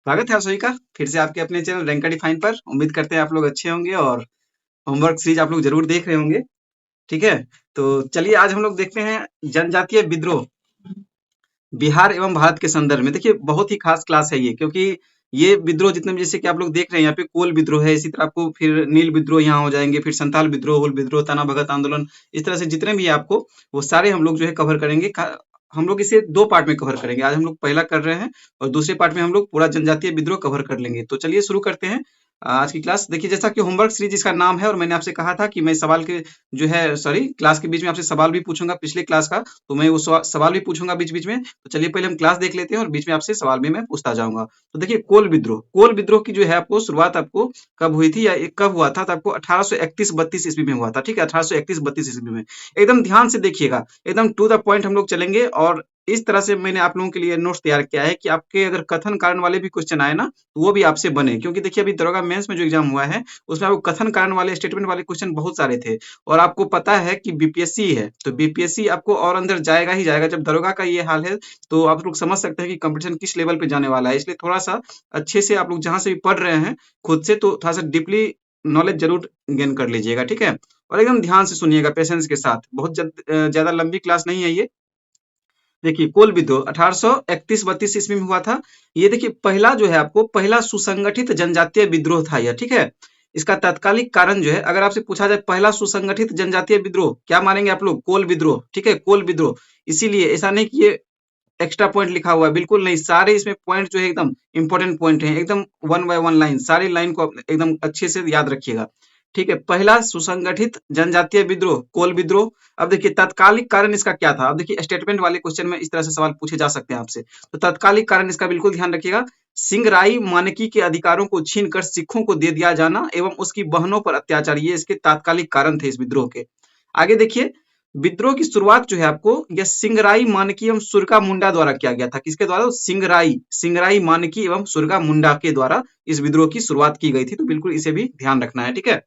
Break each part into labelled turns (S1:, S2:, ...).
S1: स्वागत है आप सभी का फिर से आपके अपने चैनल रैंका डिफाइन पर। उम्मीद करते हैं आप लोग अच्छे होंगे और होमवर्क सीरीज आप लोग जरूर देख रहे होंगे। ठीक है, तो चलिए आज हम लोग देखते हैं जनजातीय विद्रोह बिहार एवं भारत के संदर्भ में। देखिए बहुत ही खास क्लास है ये, क्योंकि ये विद्रोह जितने भी जैसे कि आप लोग देख रहे हैं यहाँ पे कोल विद्रोह है, इसी तरह आपको फिर नील विद्रोह यहाँ हो जाएंगे, फिर संथाल विद्रोह, हुल विद्रोह, तना भगत आंदोलन, इस तरह से जितने भी है आपको वो सारे हम लोग जो है कवर करेंगे। हम लोग इसे दो पार्ट में कवर करेंगे। आज हम लोग पहला कर रहे हैं और दूसरे पार्ट में हम लोग पूरा जनजातीय विद्रोह कवर कर लेंगे। तो चलिए शुरू करते हैं आज की क्लास। देखिए जैसा कि होमवर्क सीरीज इसका नाम है और मैंने आपसे कहा था कि मैं सवाल के जो है सॉरी क्लास के बीच में आपसे सवाल भी पूछूंगा पिछले क्लास का, तो मैं वो सवाल भी पूछूंगा बीच बीच में। तो चलिए पहले हम क्लास देख लेते हैं और बीच में आपसे सवाल भी मैं पूछता जाऊंगा। तो देखिए कोल विद्रोह की जो है आपको शुरुआत आपको कब हुई थी या कब हुआ था, तो आपको 1831-32 ईस्वी में हुआ था। ठीक है, 1831-32 ईस्वी में। एकदम ध्यान से देखिएगा, एकदम टू द पॉइंट हम लोग चलेंगे और इस तरह से मैंने आप लोगों के लिए नोट्स तैयार किया है कि आपके अगर कथन कारण वाले भी क्वेश्चन आए ना तो वो भी आपसे बने, क्योंकि देखिए अभी दरोगा मेंस में जो एग्जाम हुआ है उसमें आपको कथन कारण वाले स्टेटमेंट वाले क्वेश्चन बहुत सारे थे। और आपको पता है कि बीपीएससी है तो बीपीएससी आपको और अंदर जाएगा ही जाएगा। जब दरोगा का ये हाल है तो आप लोग समझ सकते हैं कि कंपटीशन किस लेवल पे जाने वाला है। इसलिए थोड़ा सा अच्छे से आप लोग जहां से भी पढ़ रहे हैं खुद से तो थोड़ा सा डीपली नॉलेज जरूर गेन कर लीजिएगा। ठीक है, और एकदम ध्यान से सुनिएगा पेशेंस के साथ। बहुत ज्यादा लंबी क्लास नहीं है ये। देखिए कोल विद्रोह 1831-32 ईस्वी में हुआ था। ये देखिए पहला जो है आपको पहला सुसंगठित जनजातीय विद्रोह था यह। ठीक है, इसका तात्कालिक कारण जो है अगर आपसे पूछा जाए पहला सुसंगठित जनजातीय विद्रोह क्या मानेंगे आप लोग? कोल विद्रोह। ठीक है, कोल विद्रोह। इसीलिए ऐसा नहीं कि ये एक्स्ट्रा पॉइंट लिखा हुआ है, बिल्कुल नहीं। सारे इसमें पॉइंट जो है एकदम इंपॉर्टेंट पॉइंट है, एकदम वन बाय वन लाइन, सारी लाइन को एकदम अच्छे से याद रखिएगा। ठीक है, पहला सुसंगठित जनजातीय विद्रोह कोल विद्रोह। अब देखिए तात्कालिक कारण इसका क्या था। अब देखिए स्टेटमेंट वाले क्वेश्चन में इस तरह से सवाल पूछे जा सकते हैं आपसे, तो तात्कालिक कारण इसका बिल्कुल ध्यान रखिएगा। सिंगराई मानकी के अधिकारों को छीनकर सिखों को दे दिया जाना एवं उसकी बहनों पर अत्याचार, ये इसके तात्कालिक कारण थे इस विद्रोह के। आगे देखिए विद्रोह की शुरुआत जो है आपको यह सिंगराई मानकी एवं सुरका मुंडा द्वारा किया गया था। किसके द्वारा? सिंगराई मानकी एवं सुरगा मुंडा के द्वारा इस विद्रोह की शुरुआत की गई थी। तो बिल्कुल इसे भी ध्यान रखना है। ठीक है,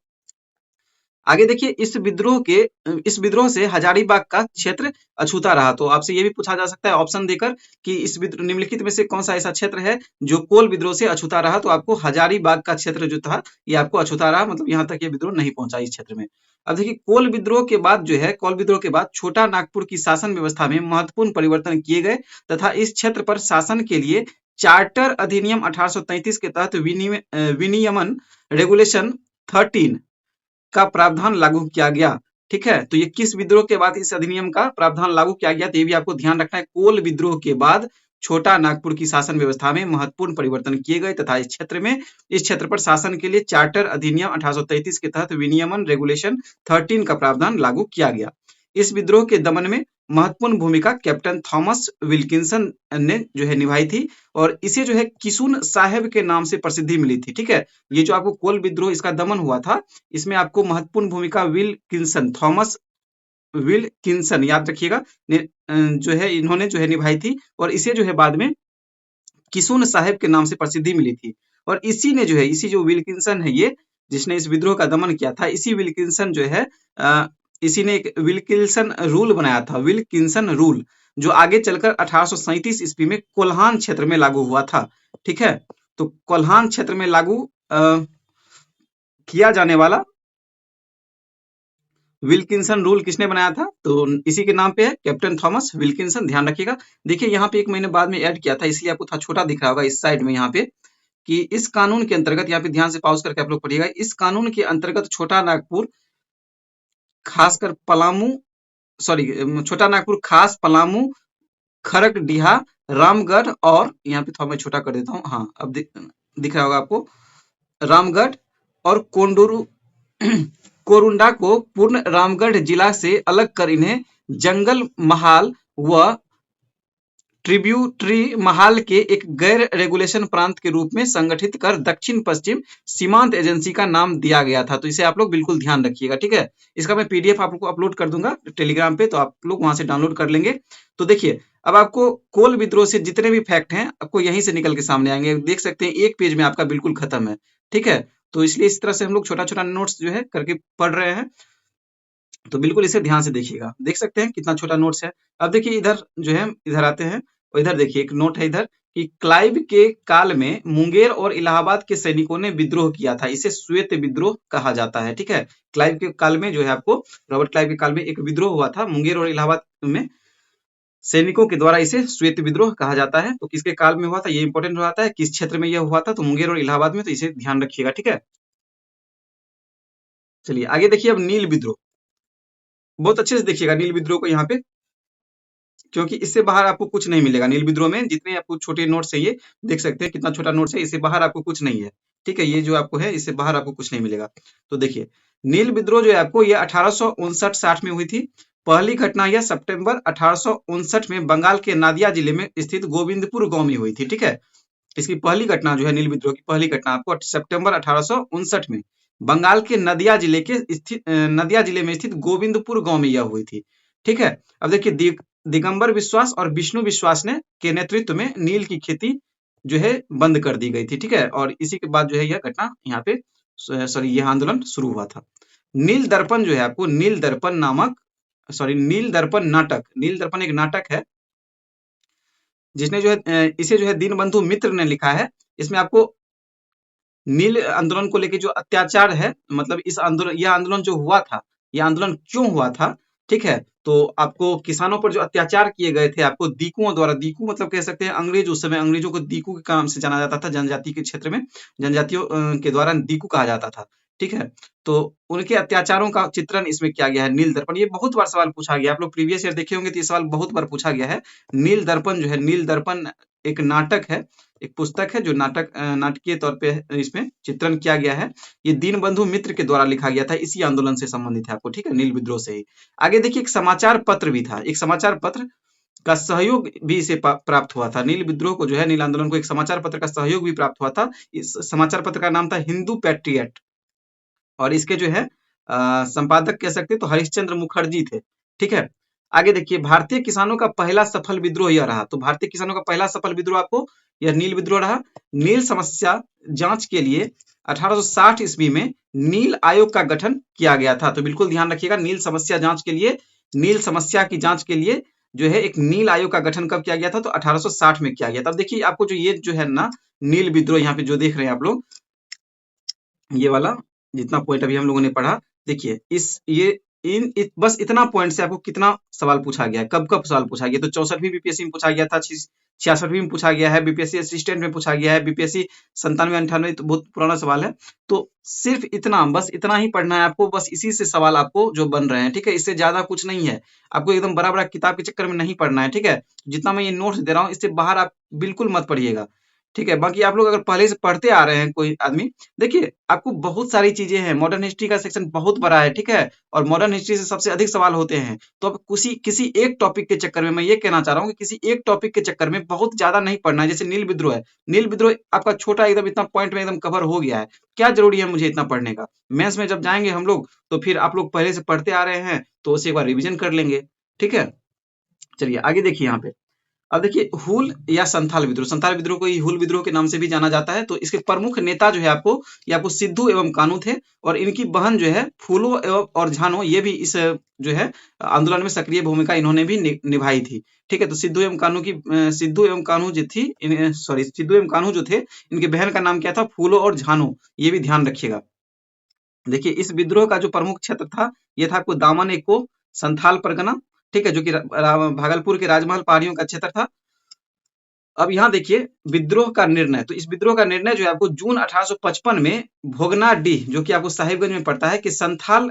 S1: आगे देखिए इस विद्रोह से हजारीबाग का क्षेत्र अछूता रहा। तो आपसे ये भी पूछा जा सकता है ऑप्शन देकर कि इस विद्रोह निम्नलिखित में से कौन सा ऐसा क्षेत्र है जो कोल विद्रोह से अछूता रहा। तो आपको हजारीबाग का क्षेत्र जो था ये आपको अछूता रहा, मतलब यहाँ तक ये विद्रोह नहीं पहुंचा इस क्षेत्र में। अब देखिए कोल विद्रोह के बाद जो है कोल विद्रोह के बाद छोटा नागपुर की शासन व्यवस्था में महत्वपूर्ण परिवर्तन किए गए तथा इस क्षेत्र पर शासन के लिए चार्टर अधिनियम 1833 के तहत विनियमन रेगुलेशन 13 का प्रावधान लागू किया गया। ठीक है, तो ये किस विद्रोह के बाद इस अधिनियम का प्रावधान लागू किया गया, तो ये भी आपको ध्यान रखना है। कोल विद्रोह के बाद छोटा नागपुर की शासन व्यवस्था में महत्वपूर्ण परिवर्तन किए गए तथा इस क्षेत्र पर शासन के लिए चार्टर अधिनियम 1833 के तहत विनियमन रेगुलेशन 13 का प्रावधान लागू किया गया। इस विद्रोह के दमन में महत्वपूर्ण भूमिका कैप्टन थॉमस विल्किंसन ने जो है निभाई थी और इसे जो है किसुन साहेब के नाम से प्रसिद्धि मिली थी। ठीक है, ये जो आपको कोल विद्रोह इसका दमन हुआ था इसमें आपको महत्वपूर्ण भूमिका थॉमस विल किंसन याद रखिएगा जो है इन्होंने जो है निभाई थी और इसे जो है बाद में किसुन साहेब के नाम से प्रसिद्धि मिली थी। और इसी ने जो है इसी जो विल्किंसन है ये जिसने इस विद्रोह का दमन किया था, इसी विल्किंसन जो है इसी ने एक विल्किंसन रूल बनाया था, विल्किंसन रूल, जो आगे चलकर 1837 ईस्वी में कोल्हान क्षेत्र में लागू हुआ था। ठीक है, तो कोल्हान क्षेत्र में लागू किया जाने वाला विल्किंसन रूल किसने बनाया था? तो इसी के नाम पे है, कैप्टन थॉमस विल्किंसन। ध्यान रखिएगा। देखिए यहाँ पे एक मैंने बाद में ऐड किया था इसलिए आपको थोड़ा छोटा दिख रहा होगा इस साइड में यहाँ पे, कि इस कानून के अंतर्गत, यहाँ पे ध्यान से पॉज करके आप लोग पढ़िएगा, इस कानून के अंतर्गत छोटा नागपुर खासकर पलामू सॉरी छोटा नागपुर खास पलामू खरकडीहा रामगढ़ और यहाँ पे थोड़ा मैं छोटा कर देता हूँ, हाँ अब दिख रहा होगा आपको, रामगढ़ और कोंडूरू कोरुंडा को पूर्ण रामगढ़ जिला से अलग कर इन्हें जंगल महाल व ट्रिब्यूटरी महाल के एक गैर रेगुलेशन प्रांत के रूप में संगठित कर दक्षिण पश्चिम सीमांत एजेंसी का नाम दिया गया था। तो इसे आप लोग बिल्कुल ध्यान रखिएगा। ठीक है, इसका मैं पीडीएफ आप लोग को अपलोड कर दूंगा टेलीग्राम पे, तो आप लोग वहां से डाउनलोड कर लेंगे। तो देखिए अब आपको कोल विद्रोह से जितने भी फैक्ट हैं आपको यहीं से निकल के सामने आएंगे। देख सकते हैं एक पेज में आपका बिल्कुल खत्म है। ठीक है, तो इसलिए इस तरह से हम लोग छोटा छोटा नोट्स जो है करके पढ़ रहे हैं, तो बिल्कुल इसे ध्यान से देखिएगा। देख सकते हैं कितना छोटा नोट्स है। अब देखिए इधर जो है इधर आते हैं और इधर देखिए एक नोट है इधर कि क्लाइव के काल में मुंगेर और इलाहाबाद के सैनिकों ने विद्रोह किया था, इसे श्वेत विद्रोह कहा जाता है। ठीक है, क्लाइव के काल में जो है आपको, रॉबर्ट क्लाइव के काल में एक विद्रोह हुआ था मुंगेर और इलाहाबाद में सैनिकों के द्वारा, इसे श्वेत विद्रोह कहा जाता है। तो किसके काल में हुआ था, ये इंपॉर्टेंट हो जाता है, किस क्षेत्र में यह हुआ था, तो मुंगेर और इलाहाबाद में, तो इसे ध्यान रखिएगा। ठीक है, चलिए आगे देखिए अब नील विद्रोह, बहुत अच्छे से देखिएगा नील विद्रोह को यहाँ पे, क्योंकि इससे बाहर आपको कुछ नहीं मिलेगा। नील विद्रोह में जितने आपको छोटे नोट्स है, ये देख सकते हैं कितना छोटा नोट्स है, इससे बाहर आपको कुछ नहीं है। ठीक है, ये जो आपको है इससे बाहर आपको कुछ नहीं मिलेगा। तो देखिए नील विद्रोह जो है आपको, ये 1859-60 में हुई थी। पहली घटना यह सितंबर 1859 में बंगाल के नादिया जिले में स्थित गोविंदपुर गांव में हुई थी। ठीक है, इसकी पहली घटना जो है नील विद्रोह की पहली घटना आपको सितंबर 1859 में बंगाल के नदिया जिले में स्थित गोविंदपुर गांव में यह हुई थी। ठीक है, अब देखिए दिगंबर विश्वास और विष्णु विश्वास ने के नेतृत्व में नील की खेती जो है बंद कर दी गई थी। ठीक है, और इसी के बाद जो है यह घटना यहाँ पे, सॉरी, यह आंदोलन शुरू हुआ था। नील दर्पण जो है आपको, नील दर्पण नामक, सॉरी, नील दर्पण नाटक, नील दर्पण एक नाटक है जिसने जो है इसे जो है दीनबंधु मित्र ने लिखा है। इसमें आपको नील आंदोलन को लेके जो अत्याचार है, मतलब इस आंदोलन, यह आंदोलन जो हुआ था, यह आंदोलन क्यों हुआ था, ठीक है, तो आपको किसानों पर जो अत्याचार किए गए थे, आपको दीकुओं द्वारा, दीकू मतलब कह सकते हैं अंग्रेज, उस समय अंग्रेजों को दीकू के नाम से जाना जाता था, जनजाति के क्षेत्र में जनजातियों के द्वारा दीकू कहा जाता था। ठीक है, तो उनके अत्याचारों का चित्रण इसमें किया गया है नील दर्पण। ये बहुत बार सवाल पूछा गया, आप लोग प्रीवियस ईयर देखे होंगे तो ये सवाल बहुत बार पूछा गया है। नील दर्पण जो है, नील दर्पण एक नाटक है, एक पुस्तक है जो नाटकीय तौर पे इसमें चित्रण किया गया है। ये दीनबंधु मित्र के द्वारा लिखा गया था, इसी आंदोलन से संबंधित है आपको। ठीक है, नील विद्रोह से ही। आगे देखिए एक समाचार पत्र भी था, एक समाचार पत्र का सहयोग भी इसे प्राप्त हुआ था। नील विद्रोह को जो है, नील आंदोलन को एक समाचार पत्र का सहयोग भी प्राप्त हुआ था। इस समाचार पत्र का नाम था हिंदू पैट्रियट, और इसके जो है संपादक कह सकते हैं तो हरिश्चंद्र मुखर्जी थे। ठीक है, आगे देखिए भारतीय किसानों का पहला सफल विद्रोह यह रहा। तो भारतीय किसानों का पहला सफल विद्रोह आपको यह नील विद्रोह रहा। नील समस्या जांच के लिए 1860 ईस्वी में नील आयोग का गठन किया गया था। तो बिल्कुल ध्यान रखिएगा, नील समस्या जांच के लिए, नील समस्या की जांच के लिए जो है एक नील आयोग का गठन कब किया गया था, तो 1860 में किया गया था। अब देखिए आपको जो ये जो है ना नील विद्रोह, यहाँ पे जो देख रहे हैं आप लोग, ये वाला जितना पॉइंट अभी हम लोगों ने पढ़ा, देखिए इस ये बस इतना पॉइंट से आपको कितना सवाल पूछा गया है, कब कब सवाल पूछा गया। तो 64वीं बीपीएससी में पूछा गया था, 66वीं में पूछा गया है, बीपीएससी असिस्टेंट में पूछा गया है, बीपीएससी 97-98, तो बहुत पुराना सवाल है। तो सिर्फ इतना, बस इतना ही पढ़ना है आपको, बस इसी से सवाल आपको जो बन रहे हैं। ठीक है, इससे ज्यादा कुछ नहीं है, आपको एकदम बड़ा बड़ा किताब के चक्कर में नहीं पढ़ना है। ठीक है, जितना मैं ये नोट्स दे रहा हूँ इससे बाहर आप बिल्कुल मत पढ़िएगा। ठीक है, बाकी आप लोग अगर पहले से पढ़ते आ रहे हैं, कोई आदमी, देखिए आपको बहुत सारी चीजें हैं, मॉडर्न हिस्ट्री का सेक्शन बहुत बड़ा है। ठीक है, और मॉडर्न हिस्ट्री से सबसे अधिक सवाल होते हैं। तो अब किसी किसी एक टॉपिक के चक्कर में, मैं ये कहना चाह रहा हूँ कि किसी एक टॉपिक के चक्कर में बहुत ज्यादा नहीं पढ़ना है। जैसे नील विद्रोह है, नील विद्रोह आपका छोटा एकदम इतना पॉइंट में एकदम कवर हो गया है, क्या जरूरी है मुझे इतना पढ़ने का। मेंस में जब जाएंगे हम लोग तो फिर आप लोग पहले से पढ़ते आ रहे हैं तो उसे एक बार रिविजन कर लेंगे। ठीक है, चलिए आगे देखिए यहाँ पे। अब देखिए हुल या संथाल विद्रोह, संथाल विद्रोह को ही हुल विद्रोह के नाम से भी जाना जाता है। तो इसके प्रमुख नेता जो है आपको, ये आपको सिद्धू एवं कान्हू थे, और इनकी बहन जो है फूलो एवं और झानो, ये भी इस जो है आंदोलन में सक्रिय भूमिका इन्होंने भी निभाई थी। ठीक है, तो सिद्धू एवं कान्हू की, सिद्धू एवं कान्हू जो थी, सॉरी, सिद्धू एवं कान्हू जो थे, इनकी बहन का नाम क्या था, फूलो और झानो, ये भी ध्यान रखिएगा। देखिए इस विद्रोह का जो प्रमुख क्षेत्र था, ये था आपको दामन एको संथाल परगना। ठीक है, जो कि भागलपुर के राजमहल पहाड़ियों का क्षेत्र था। अब यहाँ देखिए विद्रोह का निर्णय, तो इस विद्रोह का निर्णय जो है आपको जून 1855 में भोगनाडीह, जो कि आपको साहिबगंज में पड़ता है, कि संथाल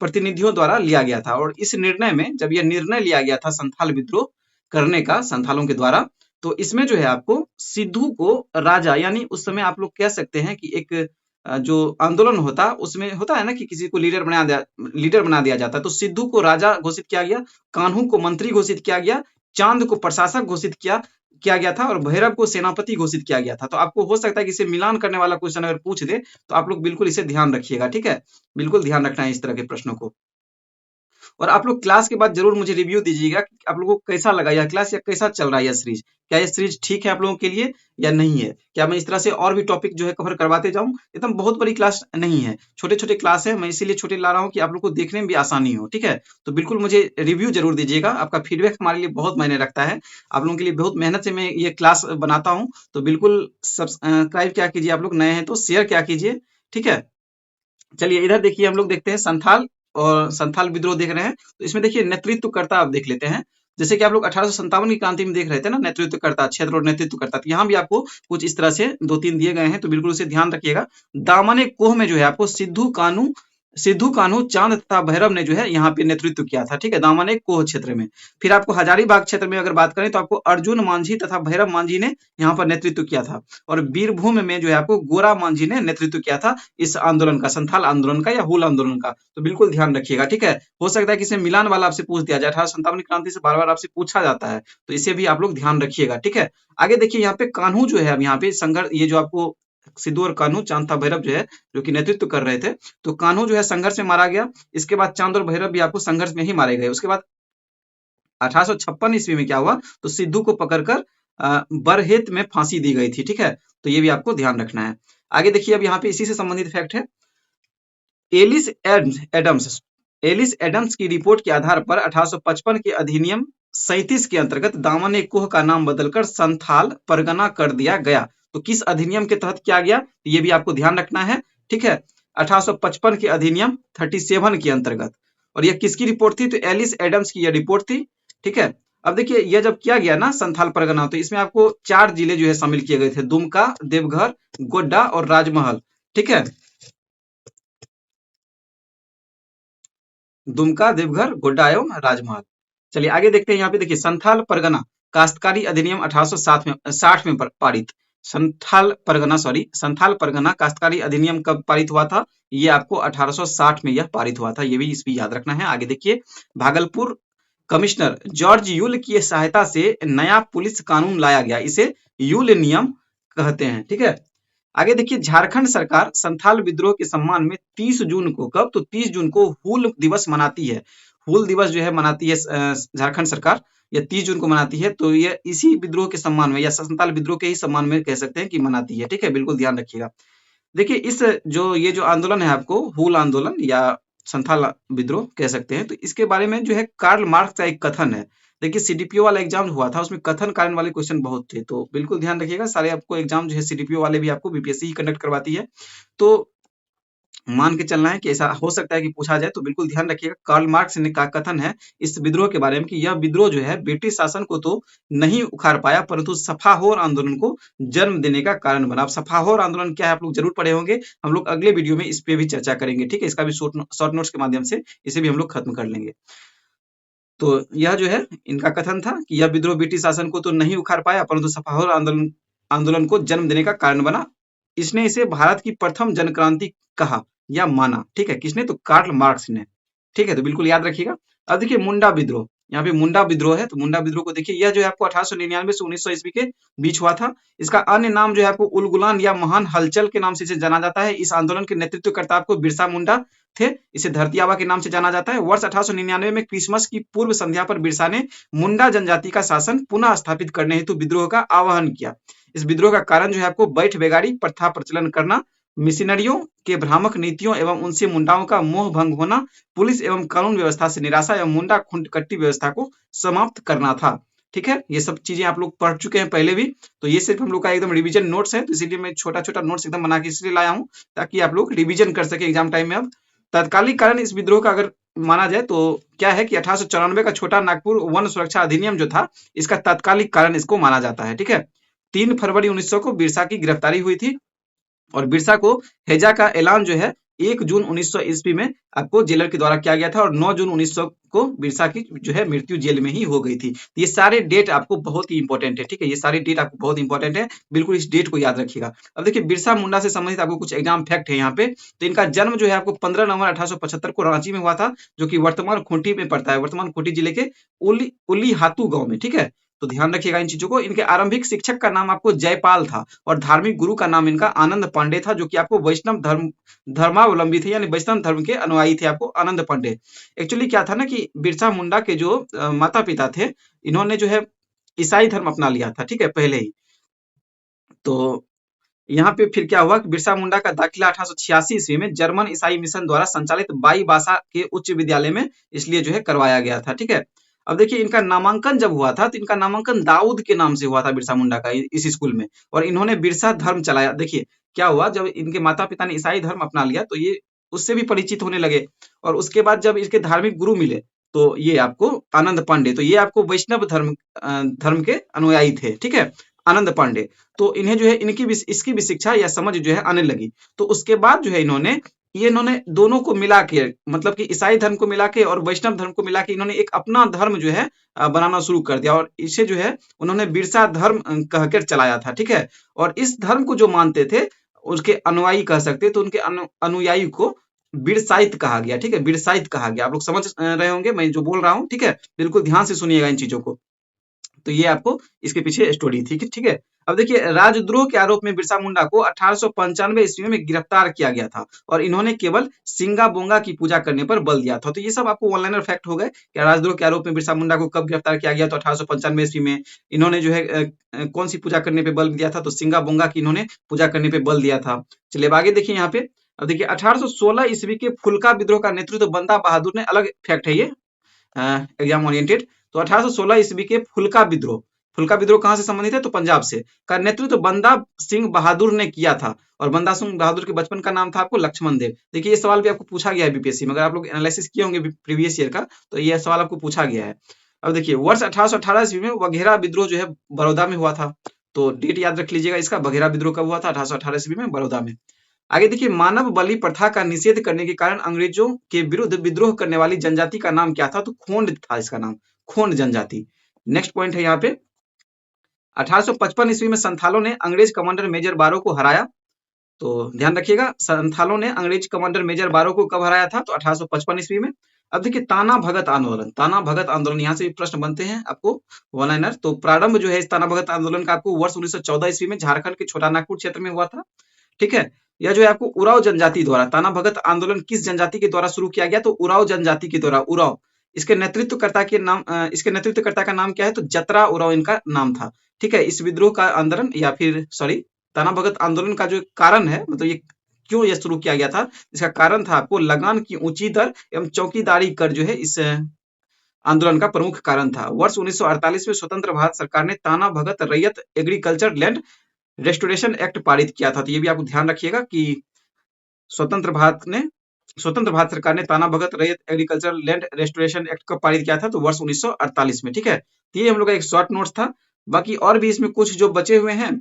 S1: प्रतिनिधियों द्वारा लिया गया था। और इस निर्णय में, जब यह निर्णय लिया गया था संथाल विद्रोह करने का संथालों के द्वारा, तो इसमें जो है आपको सिद्धू को राजा, यानी उस समय आप लोग कह सकते हैं कि एक जो आंदोलन होता, उसमें होता है ना कि किसी को लीडर बना दिया जाता है। तो सिद्धू को राजा घोषित किया गया, कान्हू को मंत्री घोषित किया गया, चांद को प्रशासक घोषित किया गया था, और भैरव को सेनापति घोषित किया गया था। तो आपको हो सकता है कि इसे मिलान करने वाला क्वेश्चन अगर पूछ दे तो आप लोग बिल्कुल इसे ध्यान रखिएगा। ठीक है, बिल्कुल ध्यान रखना है इस तरह के प्रश्नों को। और आप लोग क्लास के बाद जरूर मुझे रिव्यू दीजिएगा कि आप लोगों को कैसा लगा यह क्लास, या कैसा चल रहा है यह सीरीज। क्या ये सीरीज ठीक है आप लोगों के लिए या नहीं है? क्या मैं इस तरह से और भी टॉपिक जो है कवर करवाते जाऊं? एकदम बहुत बड़ी क्लास नहीं है, छोटे छोटे क्लास है, मैं इसीलिए छोटे ला रहा हूँ कि आप लोग को देखने में भी आसानी हो। ठीक है, तो बिल्कुल मुझे रिव्यू जरूर दीजिएगा, आपका फीडबैक हमारे लिए बहुत मायने रखता है। आप लोगों के लिए बहुत मेहनत से मैं ये क्लास बनाता हूँ, तो बिल्कुल सब्सक्राइब क्या कीजिए, आप लोग नए हैं तो शेयर क्या कीजिए। ठीक है, चलिए इधर देखिए, हम लोग देखते हैं संथाल और संथाल विद्रोह देख रहे हैं। तो इसमें देखिए नेतृत्वकर्ता आप देख लेते हैं। जैसे कि आप लोग 1857 की क्रांति में देख रहे थे ना, नेतृत्वकर्ता, क्षेत्र और नेतृत्वकर्ता, तो यहाँ भी आपको कुछ इस तरह से दो तीन दिए गए हैं, तो बिल्कुल उसे ध्यान रखिएगा। दामन कोह में जो है आपको सिद्धू कान्हू चांद तथा भैरव ने जो है यहाँ पे नेतृत्व किया था। ठीक है, दामन कोह क्षेत्र में। फिर आपको हजारीबाग क्षेत्र में अगर बात करें तो आपको अर्जुन मांझी तथा भैरव मांझी ने यहाँ पर नेतृत्व किया था। और बीरभूम में जो है आपको गोरा मांझी ने नेतृत्व किया था इस आंदोलन का, संथाल आंदोलन का या हूल आंदोलन का। तो बिल्कुल ध्यान रखिएगा। ठीक है, हो सकता है कि इसमें मिलान वाला आपसे पूछ दिया जाए, 1857 की क्रांति से बार बार आपसे पूछा जाता है, तो इसे भी आप लोग ध्यान रखिएगा। ठीक है, आगे देखिए यहाँ पे कान्हू जो है, अब यहाँ पे संघर्ष, ये जो आपको सिद्धू और कान्हू, चांद था भैरव जो है, जो कि नेतृत्व कर रहे थे, तो कान्हू जो है संघर्ष में मारा गया। इसके बाद चांद और भैरव भी आपको संघर्ष में ही मारे गए। उसके बाद 1856 ईस्वी में क्या हुआ, तो सिद्धू को पकड़कर बरहेत में फांसी दी गई थी। ठीक है, तो ये भी आपको ध्यान रखना है। आगे देखिए, अब यहाँ पे इसी से संबंधित फैक्ट है। एलिस एडम्स एलिस एडम्स की रिपोर्ट के आधार पर 1855 के अधिनियम 37 के अंतर्गत दामन कोह का नाम बदलकर संथाल परगना कर दिया गया। तो किस अधिनियम के तहत किया गया, ये भी आपको ध्यान रखना है। ठीक है, 1855 के अधिनियम 37 के अंतर्गत। और यह किसकी रिपोर्ट थी, तो एलिस एडम्स की यह रिपोर्ट थी। ठीक है, अब देखिए यह जब किया गया ना संथाल परगना, तो इसमें आपको 4 जिले जो है शामिल किए गए थे, दुमका, देवघर, गोड्डा और राजमहल। ठीक है, दुमका, देवघर, गोड्डा एवं राजमहल। चलिए आगे देखते हैं। यहाँ पे देखिए संथाल परगना काश्तकारी अधिनियम 1860 में पारित। संथाल परगना काश्तकारी अधिनियम कब पारित हुआ था, ये आपको 1860 में यह पारित हुआ था, ये भी इस भी याद रखना है। आगे देखिए, भागलपुर कमिश्नर जॉर्ज यूल की सहायता से नया पुलिस कानून लाया गया, इसे यूल नियम कहते हैं। ठीक है, आगे देखिए, झारखंड सरकार संथाल विद्रोह के सम्मान में 30 जून को, कब, तो 30 जून को हूल दिवस मनाती है। हूल दिवस जो है मनाती है झारखंड सरकार, या 30 जून को मनाती है। तो ये इसी विद्रोह के सम्मान में या संथाल विद्रोह के ही सम्मान में कह सकते हैं कि मनाती है। ठीक है, बिल्कुल ध्यान रखिएगा। देखिए इस ये जो आंदोलन है, आपको हूल आंदोलन या संथाल विद्रोह कह सकते हैं, तो इसके बारे में जो है कार्ल मार्क्स का एक कथन है। देखिए सीडीपीओ वाला एग्जाम हुआ था, उसमें कथन कारण वाले क्वेश्चन बहुत थे, तो बिल्कुल ध्यान रखिएगा। सारे आपको एग्जाम जो है सीडीपीओ वाले भी आपको बीपीएससी ही कंडक्ट करवाती है, तो मान के चलना है कि ऐसा हो सकता है कि पूछा जाए, तो बिल्कुल ध्यान रखिएगा। कार्ल मार्क्स ने का कथन है इस विद्रोह के बारे में कि यह विद्रोह जो है ब्रिटिश शासन को तो नहीं उखाड़ पाया, परंतु सफाहोर आंदोलन को जन्म देने का कारण बना। अब सफाहोर आंदोलन क्या है आप लोग जरूर पढ़े होंगे, हम लोग अगले वीडियो में इस पे भी चर्चा करेंगे। ठीक है, इसका भी शॉर्ट नोट्स के माध्यम से इसे भी हम लोग खत्म कर लेंगे। तो यह जो है इनका कथन था कि यह विद्रोह ब्रिटिश शासन को तो नहीं उखाड़ पाया, परंतु सफाहोर आंदोलन आंदोलन को जन्म देने का कारण बना। इसने इसे भारत की प्रथम जनक्रांति कहा या माना। ठीक है, किसने, तो कार्ल मार्क्स ने। ठीक है, तो बिल्कुल याद रखिएगा। अब देखिए मुंडा विद्रोह, यहाँ पे मुंडा विद्रोह है, तो मुंडा विद्रोह को देखिए, यह जो है आपको 1899 से 1900 ईस्वी के बीच हुआ था। इसका अन्य नाम जो है आपको उलगुलान या महान हलचल के नाम से इसे जाना जाता है। इस आंदोलन के नेतृत्वकर्ता आपको बिरसा मुंडा थे, इसे धरती आबा के नाम से जाना जाता है। वर्ष 1899 में क्रिसमस की पूर्व संध्या पर बिरसा ने मुंडा जनजाति का शासन पुनः स्थापित करने हेतु विद्रोह का आह्वान किया। इस विद्रोह का कारण जो है आपको बैठ बेगारी प्रथा प्रचलन करना, मिशनरियों के भ्रामक नीतियों एवं उनसे मुंडाओं का मोह भंग होना, पुलिस एवं कानून व्यवस्था से निराशा एवं मुंडा खुंटकट्टी व्यवस्था को समाप्त करना था। ठीक है, ये सब चीजें आप लोग पढ़ चुके हैं पहले भी, तो ये सिर्फ हम लोग का एकदम रिवीजन नोट्स है, तो इसीलिए मैं छोटा छोटा नोट्स एकदम बना के इसलिए लाया हूँ ताकि आप लोग रिवीजन कर सके एग्जाम टाइम में। अब तत्कालिक कारण इस विद्रोह का अगर माना जाए तो क्या है कि 1894 का छोटा नागपुर वन सुरक्षा अधिनियम जो था, इसका तत्कालिक कारण इसको माना जाता है। ठीक है, 3 फरवरी 1900 को बिरसा की गिरफ्तारी हुई थी, और बिरसा को हेजा का ऐलान जो है 1 जून 1900 ईस्वी में आपको जेलर के द्वारा किया गया था, और 9 जून 1900 को बिरसा की जो है मृत्यु जेल में ही हो गई थी। ये सारे डेट आपको बहुत ही इंपॉर्टेंट है। ठीक है, ये सारे डेट आपको बहुत इंपॉर्टेंट है, बिल्कुल इस डेट को याद रखिएगा। अब देखिए बिरसा मुंडा से संबंधित आपको कुछ एग्जाम फैक्ट है यहाँ पे। तो इनका जन्म जो है आपको 15 नवंबर 1875 को रांची में हुआ था, जो कि वर्तमान खूंटी में पड़ता है, वर्तमान खूंटी जिले के उली हातू गांव में। ठीक है, तो ध्यान रखिएगा इन चीजों को। इनके आरंभिक शिक्षक का नाम आपको जयपाल था, और धार्मिक गुरु का नाम इनका आनंद पांडे था, जो कि आपको वैष्णव धर्मावलंबी थे, यानी वैष्णव धर्म के अनुयायी थे आपको आनंद पांडे। एक्चुअली क्या था ना कि बिरसा मुंडा के जो माता पिता थे, इन्होंने जो है ईसाई धर्म अपना लिया था, ठीक है, पहले ही। तो यहाँ पे फिर क्या हुआ कि बिरसा मुंडा का दाखिला 1886 ईस्वी में जर्मन ईसाई मिशन द्वारा संचालित बाई बासा के उच्च विद्यालय में इसलिए जो है करवाया गया था, ठीक है। अब देखिए इनका नामांकन जब हुआ था तो इनका नामांकन दाऊद के नाम से हुआ था, बिरसा मुंडा का, इस स्कूल में। और इन्होंने बिरसा धर्म चलाया। देखिए क्या हुआ, जब इनके माता पिता ने ईसाई धर्म अपना लिया तो ये उससे भी परिचित होने लगे। और उसके बाद जब इसके धार्मिक गुरु मिले तो ये आपको आनंद पांडे, तो ये आपको वैष्णव धर्म के अनुयायी थे, ठीक है, आनंद पांडे। तो इन्हें जो है इनकी भी इसकी भी शिक्षा या समझ जो है आने लगी। तो उसके बाद जो है इन्होंने दोनों को मिला के, मतलब कि ईसाई धर्म को मिला के और वैष्णव धर्म को मिला के इन्होंने एक अपना धर्म जो है बनाना शुरू कर दिया। और इसे जो है उन्होंने बिरसा धर्म कहकर चलाया था, ठीक है। और इस धर्म को जो मानते थे उसके अनुयायी कह सकते, तो उनके अनुयायी को बिरसाइत कहा गया, ठीक है, बिरसाइत कहा गया। आप लोग समझ रहे होंगे मैं जो बोल रहा हूँ, ठीक है। बिल्कुल ध्यान से सुनिएगा इन चीजों को। तो ये आपको इसके पीछे स्टोरी थी, ठीक है। अब देखिए राजद्रोह के आरोप में बिरसा मुंडा को 1895 ईस्वी में गिरफ्तार किया गया था और इन्होंने केवल सिंगा बोंगा की पूजा करने पर बल दिया था। तो ये सब आपको ऑनलाइनर फैक्ट हो गए कि राजद्रोह के आरोप में बिरसा मुंडा को कब गिरफ्तार किया गया, तो 1895 ईस्वी में। इन्होंने जो है कौन सी पूजा करने पे बल दिया था, तो सिंगा बोंगा की इन्होंने पूजा करने पे बल दिया था। चलिए अब आगे देखिए यहाँ पे। अब देखिए 1816 ईस्वी के फुल्का विद्रोह का नेतृत्व बंदा बहादुर ने, अलग फैक्ट है ये, एग्जाम ओरिएंटेड। तो 1816 ईस्वी के फुल्का विद्रोह कहां से संबंधित है, तो पंजाब से, का नेतृत्व बंदा सिंह बहादुर ने किया था। और बंदा सिंह बहादुर के बचपन का नाम था आपको लक्ष्मण देव। देखिए ये सवाल भी आपको पूछा गया है बीपीएससी में, अगर आप लोग एनालिसिस किए होंगे प्रीवियस ईयर का तो ये सवाल आपको पूछा गया है। अब देखिए वर्ष 1818 ईस्वी में वघेरा विद्रोह जो है बड़ौदा में हुआ था। तो डेट याद रख लीजिएगा इसका, बघेरा विद्रोह कब हुआ था, 1818 ईस्वी में, बड़ौदा में। आगे देखिए मानव बलि प्रथा का निषेध करने के कारण अंग्रेजों के विरुद्ध विद्रोह करने वाली जनजाति का नाम क्या था, तो खोंड था इसका नाम, खोंड जनजाति। नेक्स्ट पॉइंट है यहाँ पे 1855 ईस्वी में संथालों ने अंग्रेज कमांडर मेजर बारो को हराया। तो ध्यान रखिएगा संथालों ने अंग्रेज कमांडर मेजर बारो को कब हराया था, तो 1855 ईस्वी में। अब देखिए ताना भगत आंदोलन, ताना भगत आंदोलन यहाँ से भी प्रश्न बनते हैं आपको वन लाइनर। तो प्रारंभ जो है इस ताना भगत आंदोलन का आपको वर्ष 1914 ईस्वी में झारखंड के छोटा नागपुर क्षेत्र में हुआ था, ठीक है। यह जो है आपको उराव जनजाति द्वारा, ताना भगत आंदोलन किस जनजाति के द्वारा शुरू किया गया, तो उराव जनजाति के द्वारा, उराव। इसके नेतृत्वकर्ता का नाम क्या है, तो जतरा उराव इनका नाम था, ठीक है। इस विद्रोह का आंदोलन या फिर सॉरी ताना भगत आंदोलन का जो कारण है, मतलब ये क्यों यह शुरू किया गया था, इसका कारण था आपको लगान की ऊंची दर एवं चौकीदारी कर जो है इस आंदोलन का प्रमुख कारण था। वर्ष 1948 में स्वतंत्र भारत सरकार ने ताना भगत रैयत एग्रीकल्चर लैंड रेस्टोरेशन एक्ट पारित किया था। तो ये भी आपको ध्यान रखिएगा कि स्वतंत्र भारत सरकार ने ताना भगत रैयत एग्रीकल्चर लैंड रेस्टोरेशन एक्ट कब पारित किया था, तो वर्ष 1948 में, ठीक है। तो ये हम लोग का एक शॉर्ट नोट्स था। बाकी और भी इसमें कुछ जो बचे हुए हैं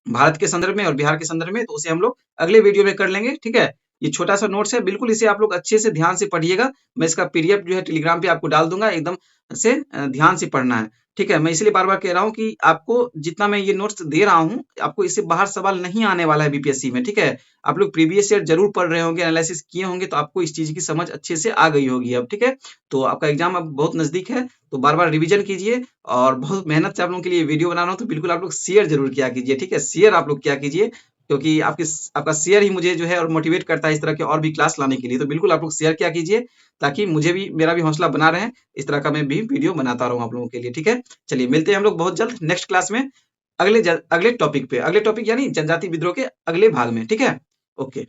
S1: भारत के संदर्भ में और बिहार के संदर्भ में, तो उसे हम लोग अगले वीडियो में कर लेंगे, ठीक है। ये छोटा सा नोट्स है, बिल्कुल इसे आप लोग अच्छे से ध्यान से पढ़िएगा। मैं इसका पीडीएफ जो है टेलीग्राम पे आपको डाल दूंगा, एकदम से ध्यान से पढ़ना है, ठीक है। मैं इसलिए बार बार कह रहा हूँ कि आपको जितना मैं ये नोट्स दे रहा हूँ आपको इससे बाहर सवाल नहीं आने वाला है बीपीएससी में, ठीक है। आप लोग प्रीवियस ईयर जरूर पढ़ रहे होंगे, एनालिसिस किए होंगे, तो आपको इस चीज की समझ अच्छे से आ गई होगी अब, ठीक है। तो आपका एग्जाम अब बहुत नजदीक है, तो बार बार रिविजन कीजिए। और बहुत मेहनत से आप लोगों के लिए वीडियो बना रहा हूँ, तो बिल्कुल आप लोग शेयर जरूर किया कीजिए, ठीक है। शेयर आप लोग किया कीजिए, क्योंकि आपका शेयर ही मुझे जो है और मोटिवेट करता है इस तरह के और भी क्लास लाने के लिए। तो बिल्कुल आप लोग शेयर किया कीजिए, ताकि मुझे भी, मेरा भी हौसला बना रहे, इस तरह का मैं भी वीडियो बनाता रहूं आप लोगों के लिए, ठीक है। चलिए मिलते हैं हम लोग बहुत जल्द नेक्स्ट क्लास में, अगले टॉपिक पे, अगले टॉपिक यानी जनजाति विद्रोह के अगले भाग में, ठीक है। ओके।